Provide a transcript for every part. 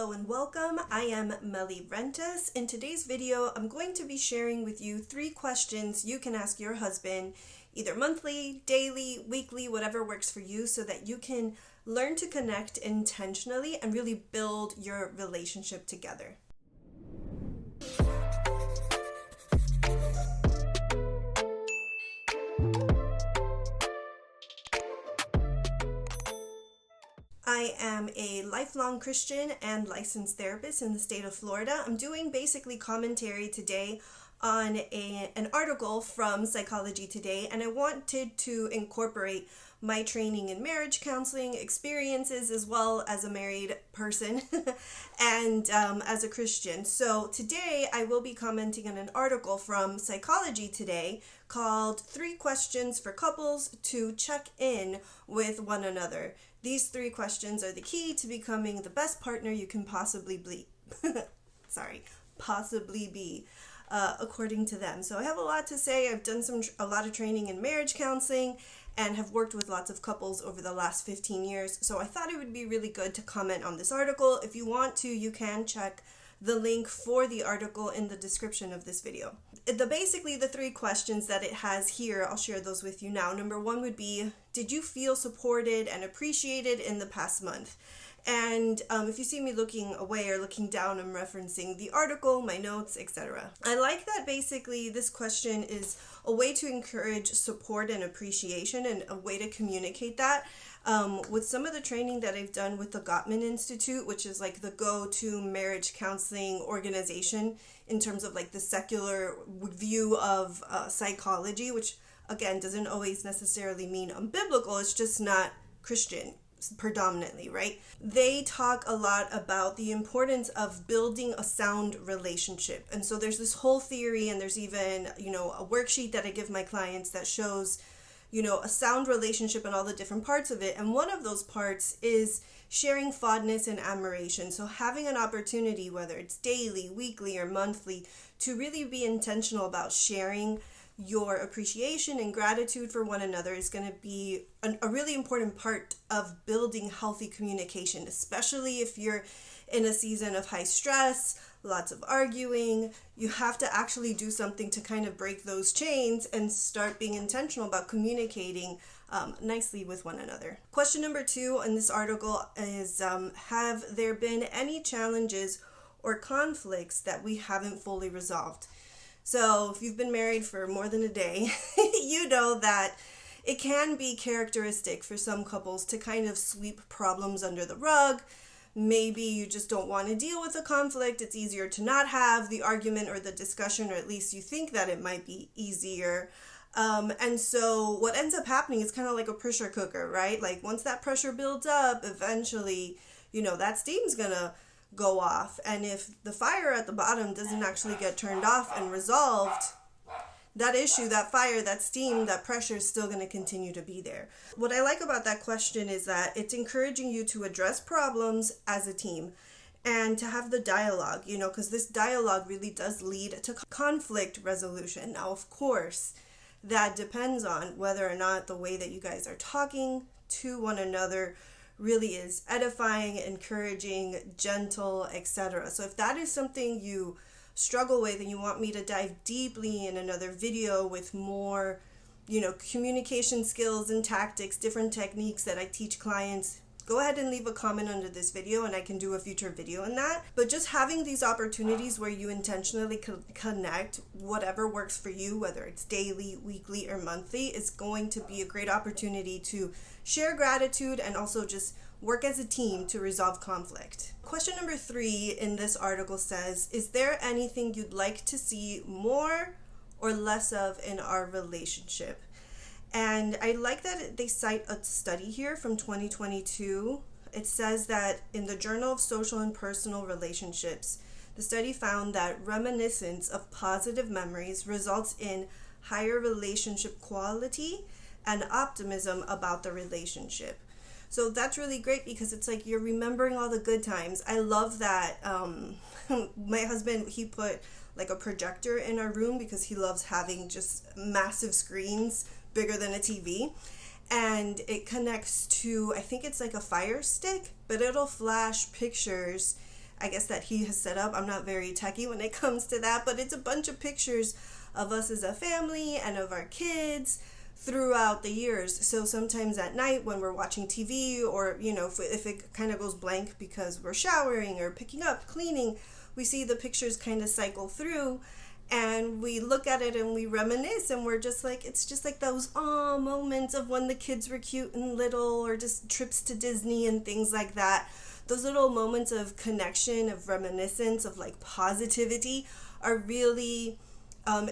Hello and welcome. I am Melly Rentas. In today's video, I'm going to be sharing with you 3 questions you can ask your husband either monthly, daily, weekly, whatever works for you, so that you can learn to connect intentionally and really build your relationship together. I am a lifelong Christian and licensed therapist in the state of Florida. I'm doing basically commentary today on an article from Psychology Today, and I wanted to incorporate my training in marriage counseling experiences as well as a married person and as a Christian. So today I will be commenting on an article from Psychology Today called 3 Questions for Couples to Check In with One Another. These 3 questions are the key to becoming the best partner you can possibly be. Possibly be. According to them. So I have a lot to say. I've done a lot of training in marriage counseling and have worked with lots of couples over the last 15 years. So I thought it would be really good to comment on this article. If you want to, you can check the link for the article in the description of this video. Basically the 3 questions that it has here, I'll share those with you now. Number 1 would be, did you feel supported and appreciated in the past month? And if you see me looking away or looking down, I'm referencing the article, my notes, etc. I like that basically this question is a way to encourage support and appreciation and a way to communicate that. With some of the training that I've done with the Gottman Institute, which is like the go-to marriage counseling organization in terms of like the secular view of psychology, which again doesn't always necessarily mean unbiblical, it's just not Christian predominantly, right? They talk a lot about the importance of building a sound relationship. And so there's this whole theory, and there's even, a worksheet that I give my clients that shows, a sound relationship and all the different parts of it. And one of those parts is sharing fondness and admiration. So having an opportunity, whether it's daily, weekly, or monthly, to really be intentional about sharing your appreciation and gratitude for one another is going to be a really important part of building healthy communication, especially if you're in a season of high stress, lots of arguing. You have to actually do something to kind of break those chains and start being intentional about communicating nicely with one another. Question number 2 in this article is, have there been any challenges or conflicts that we haven't fully resolved? So if you've been married for more than a day, you know that it can be characteristic for some couples to kind of sweep problems under the rug. Maybe you just don't want to deal with a conflict. It's easier to not have the argument or the discussion, or at least you think that it might be easier. And so what ends up happening is kind of like a pressure cooker, right? Like once that pressure builds up, eventually, that steam's gonna go off, and if the fire at the bottom doesn't actually get turned off and resolved, that issue, that fire, that steam, that pressure is still going to continue to be there. What I like about that question is that it's encouraging you to address problems as a team and to have the dialogue, because this dialogue really does lead to conflict resolution. Now, of course, that depends on whether or not the way that you guys are talking to one another really is edifying, encouraging, gentle, etc. So if that is something you struggle with and you want me to dive deeply in another video with more, communication skills and tactics, different techniques that I teach clients, go ahead and leave a comment under this video and I can do a future video on that. But just having these opportunities where you intentionally connect whatever works for you, whether it's daily, weekly, or monthly, is going to be a great opportunity to share gratitude and also just work as a team to resolve conflict. Question number 3 in this article says, is there anything you'd like to see more or less of in our relationship? And I like that they cite a study here from 2022. It says that in the Journal of Social and Personal Relationships, the study found that reminiscence of positive memories results in higher relationship quality and optimism about the relationship. So that's really great because it's like you're remembering all the good times. I love that. My husband, he put like a projector in our room because he loves having just massive screens bigger than a TV, and it connects to, I think it's like a Fire Stick, but it'll flash pictures I guess, that he has set up. I'm not very techie when it comes to that, but it's a bunch of pictures of us as a family and of our kids throughout the years. So sometimes at night when we're watching TV, or if it kind of goes blank because we're showering or picking up, cleaning, we see the pictures kind of cycle through, and we look at it and we reminisce, and we're just like, it's just like those moments of when the kids were cute and little, or just trips to Disney and things like that. Those little moments of connection, of reminiscence, of like positivity are really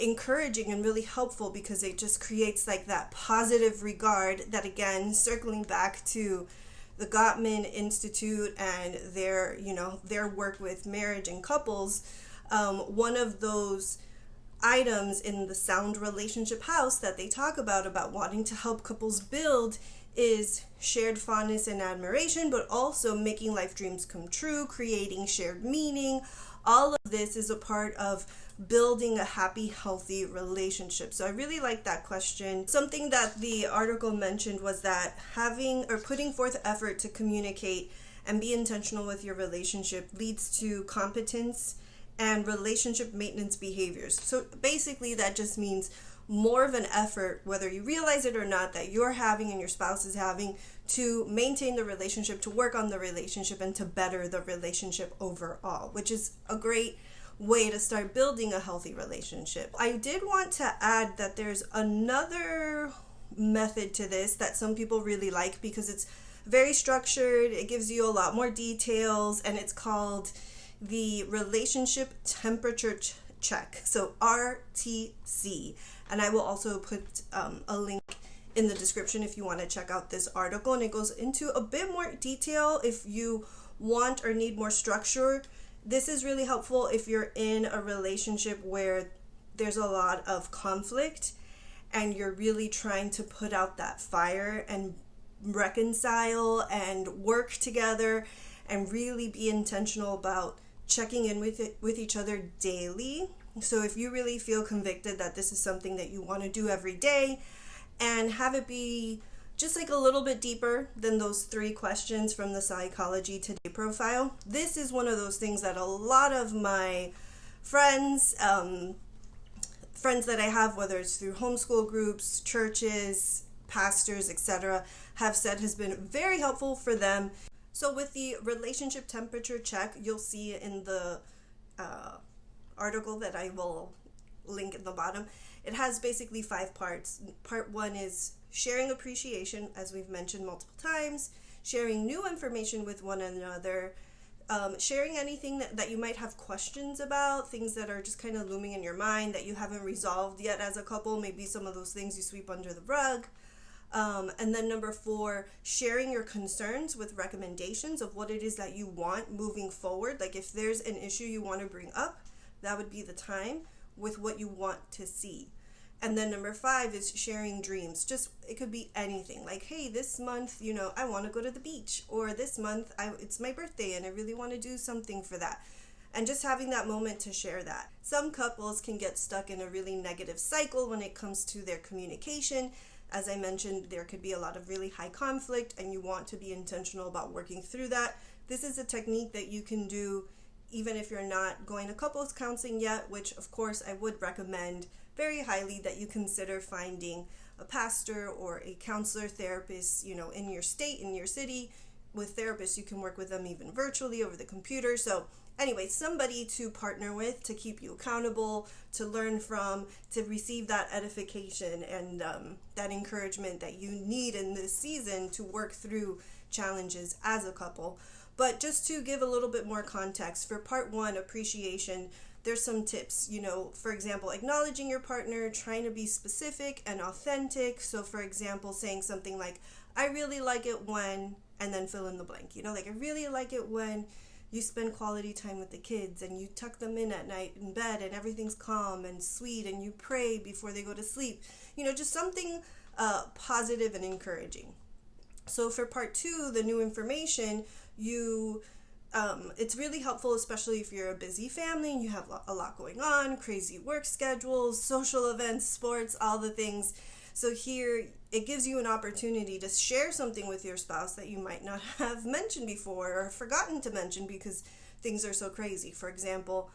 encouraging and really helpful, because it just creates like that positive regard that, again, circling back to the Gottman Institute and their work with marriage and couples, one of those items in the Sound Relationship House that they talk about wanting to help couples build, is shared fondness and admiration, but also making life dreams come true, creating shared meaning. All of this is a part of building a happy, healthy relationship. So I really like that question. Something that the article mentioned was that putting forth effort to communicate and be intentional with your relationship leads to competence and relationship maintenance behaviors. So basically that just means more of an effort, whether you realize it or not, that you're having and your spouse is having to maintain the relationship, to work on the relationship, and to better the relationship overall, which is a great way to start building a healthy relationship. I did want to add that there's another method to this that some people really like, because it's very structured, it gives you a lot more details, and it's called the Relationship Temperature Check, so RTC. And I will also put a link in the description if you want to check out this article, and it goes into a bit more detail if you want or need more structure. This is really helpful if you're in a relationship where there's a lot of conflict and you're really trying to put out that fire and reconcile and work together and really be intentional about checking in with each other daily. So if you really feel convicted that this is something that you want to do every day, and have it be just like a little bit deeper than those 3 questions from the Psychology Today profile, this is one of those things that a lot of my friends that I have, whether it's through homeschool groups, churches, pastors, etc., have said has been very helpful for them. So with the relationship temperature check, you'll see in the article that I will link at the bottom, it has basically 5 parts. Part 1 is sharing appreciation, as we've mentioned multiple times, sharing new information with one another, sharing anything that you might have questions about, things that are just kind of looming in your mind that you haven't resolved yet as a couple, maybe some of those things you sweep under the rug. And then number 4, sharing your concerns with recommendations of what it is that you want moving forward. Like if there's an issue you want to bring up, that would be the time with what you want to see. And then number 5 is sharing dreams. Just, it could be anything. Like, hey, this month, I want to go to the beach. Or this month, it's my birthday and I really want to do something for that. And just having that moment to share that. Some couples can get stuck in a really negative cycle when it comes to their communication. As I mentioned, there could be a lot of really high conflict and you want to be intentional about working through that. This is a technique that you can do even if you're not going to couples counseling yet, which of course I would recommend very highly that you consider finding a pastor or a counselor, therapist, in your state, in your city. With therapists, you can work with them even virtually over the computer. So anyway, somebody to partner with, to keep you accountable, to learn from, to receive that edification and that encouragement that you need in this season to work through challenges as a couple. But just to give a little bit more context, for part 1, appreciation, there's some tips, for example, acknowledging your partner, trying to be specific and authentic. So for example, saying something like, I really like it when, and then fill in the blank, like I really like it when you spend quality time with the kids and you tuck them in at night in bed and everything's calm and sweet and you pray before they go to sleep, just something positive and encouraging. So for part 2, the new information, it's really helpful, especially if you're a busy family and you have a lot going on, crazy work schedules, social events, sports, all the things. So here, it gives you an opportunity to share something with your spouse that you might not have mentioned before or forgotten to mention because things are so crazy. For example,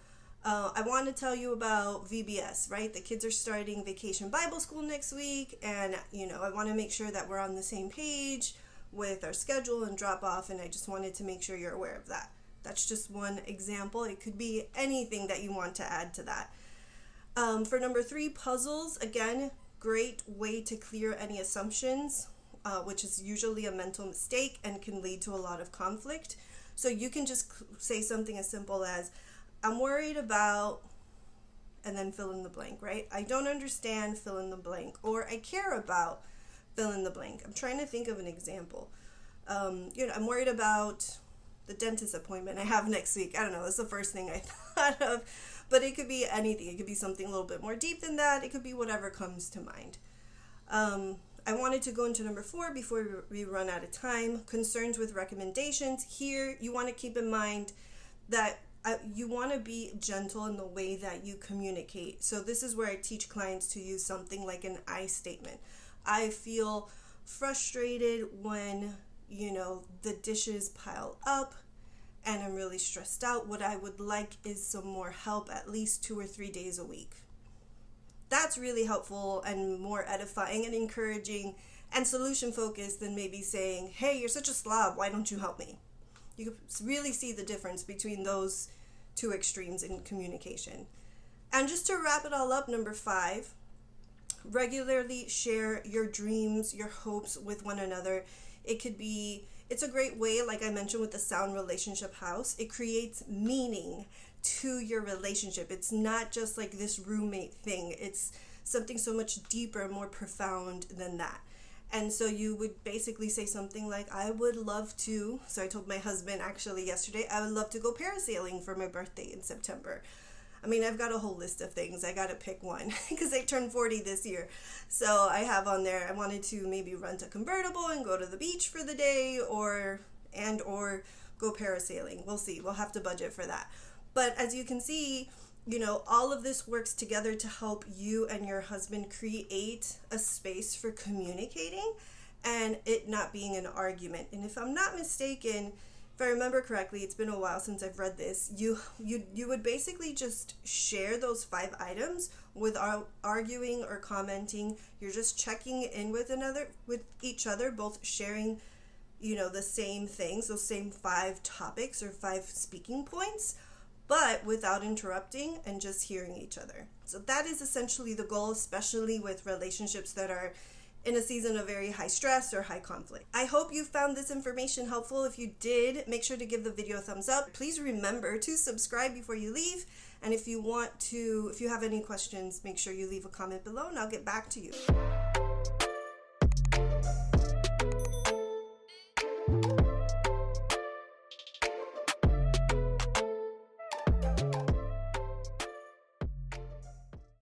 I want to tell you about VBS, right? The kids are starting Vacation Bible School next week, and I want to make sure that we're on the same page with our schedule and drop off, and I just wanted to make sure you're aware of that. That's just one example. It could be anything that you want to add to that. For number 3, puzzles, again, great way to clear any assumptions, which is usually a mental mistake and can lead to a lot of conflict. So you can just say something as simple as, I'm worried about, and then fill in the blank, right? I don't understand, fill in the blank. Or I care about, fill in the blank. I'm trying to think of an example. I'm worried about the dentist appointment I have next week. I don't know, that's the first thing I thought of. But it could be anything. It could be something a little bit more deep than that. It could be whatever comes to mind. I wanted to go into number 4 before we run out of time. Concerns with recommendations. Here, you want to keep in mind that you want to be gentle in the way that you communicate. So this is where I teach clients to use something like an I statement. I feel frustrated when, the dishes pile up and I'm really stressed out. What I would like is some more help at least 2 or 3 days a week. That's really helpful and more edifying and encouraging and solution focused than maybe saying, hey, you're such a slob, why don't you help me? You can really see the difference between those 2 extremes in communication. And just to wrap it all up, number 5, regularly share your dreams, your hopes with one another. It's a great way, like I mentioned with the Sound Relationship House, it creates meaning to your relationship. It's not just like this roommate thing. It's something so much deeper, more profound than that. And so you would basically say something like, I would love to, so I told my husband actually yesterday, I would love to go parasailing for my birthday in September. I mean, I've got a whole list of things. I got to pick one because I turned 40 this year. So I have on there, I wanted to maybe rent a convertible and go to the beach for the day or go parasailing. We'll see. We'll have to budget for that. But as you can see, all of this works together to help you and your husband create a space for communicating and it not being an argument. And if I'm not mistaken, if I remember correctly, it's been a while since I've read this, you would basically just share those 5 items without arguing or commenting. You're just checking in with each other, both sharing, the same things, those same 5 topics or 5 speaking points, but without interrupting and just hearing each other. So that is essentially the goal, especially with relationships that are in a season of very high stress or high conflict. I hope you found this information helpful. If you did, make sure to give the video a thumbs up. Please remember to subscribe before you leave. And if you have any questions, make sure you leave a comment below and I'll get back to you.